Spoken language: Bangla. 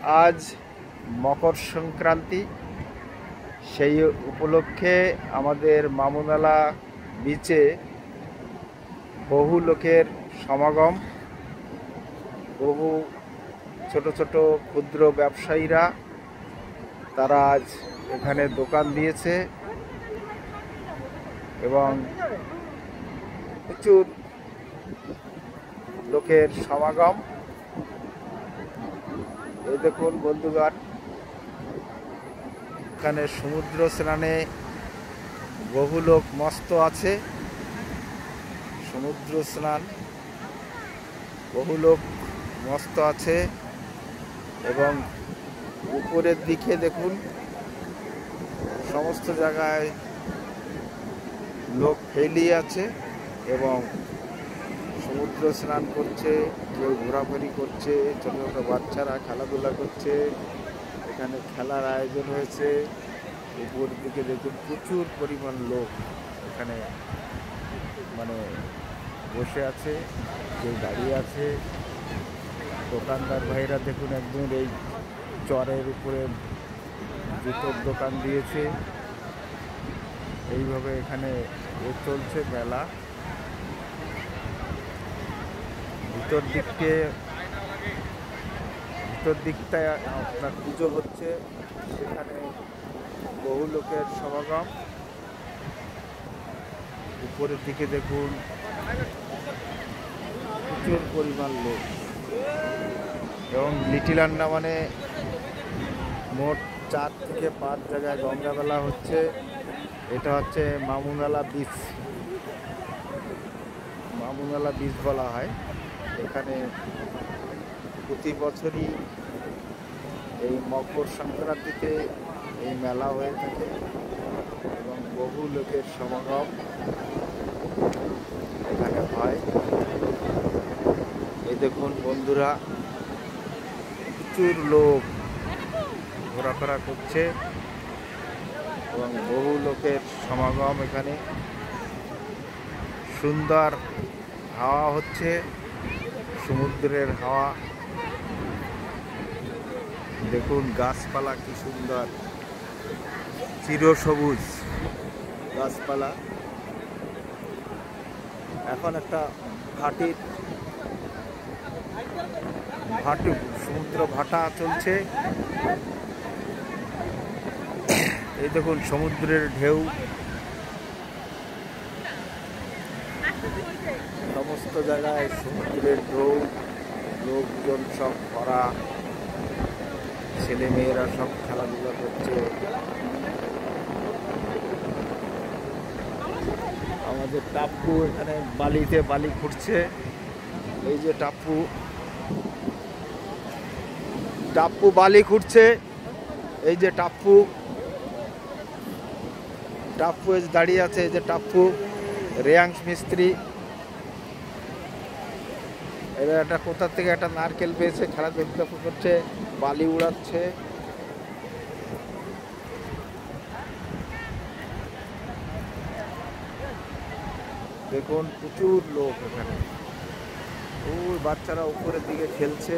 আজ মকর সংক্রান্তি। সেই উপলক্ষে আমাদের মামুনালা বিচে বহু লোকের সমাগম। বহু ছোট ছোট ক্ষুদ্র ব্যবসায়ীরা তারা আজ এখানে দোকান দিয়েছে এবং প্রচুর লোকের সমাগম। এই দেখুন বন্ধুগণ, এখানে সমুদ্র স্নানে বহু লোক মস্ত আছে। সমুদ্র স্নান বহু লোক মস্ত আছে এবং উপরের দিকে দেখুন সমস্ত জায়গায় লোক ফেলিয়ে আছে এবং সমুদ্র স্নান করছে, কেউ ঘোরাঘুরি করছে, ছোট ছোট বাচ্চারা খেলাধুলা করছে। এখানে খেলার আয়োজন হয়েছে। উপর দিকে দেখুন প্রচুর পরিমাণ লোক এখানে বসে আছে, কেউ দাঁড়িয়ে আছে। দোকানদার ভাইরা দেখুন একদম এই চরের উপরে জুতোর দোকান দিয়েছে। এইভাবে এখানে চলছে মেলা। ভিতর দিকটায় আপনার পুজো হচ্ছে, সেখানে বহু লোকের সমাগম। উপরের দিকে দেখুন প্রচুর পরিমাণ লোক এবং লিটিল আন্দামানে মোট 4 থেকে 5 জায়গায় গঙ্গা মেলা হচ্ছে। এটা হচ্ছে মামুনালা বিচ বলা হয়। এখানে প্রতি বছরই এই মকর সংক্রান্তিতে এই মেলা হয়ে থাকে এবং বহু লোকের সমাগম এখানে হয়। এই দেখুন বন্ধুরা, প্রচুর লোক ঘোরাফেরা করছে এবং বহু লোকের সমাগম। এখানে সুন্দর হাওয়া হচ্ছে, সমুদ্রের হাওয়া। দেখুন গাছপালা কি সুন্দর, চিরসবুজ গাছপালা। এখন একটা সমুদ্র ভাটা চলছে। এই দেখুন সমুদ্রের ঢেউ, সমস্ত জায়গায় সমুদ্রের ঢেউ, লোকজন সব ভরা, ছেলে মেয়েরা সব খেলাধুলা করছে। আমাদের টাপ্পু এখানে বালিতে বালি খুঁড়ছে। এই যে টাপ্পু বালি খুঁড়ছে। এই যে টাপ্পু দাঁড়িয়ে আছে। এই যে টাপ্পু রেয়াংশ মিস্ত্রি। এরা একটা কোথা থেকে একটা নারকেল পেয়েছে, খেলাধুলা করছে, বালি উড়াচ্ছে। দেখুন প্রচুর লোক এখানে। ওই বাচ্চারা উপরের দিকে খেলছে।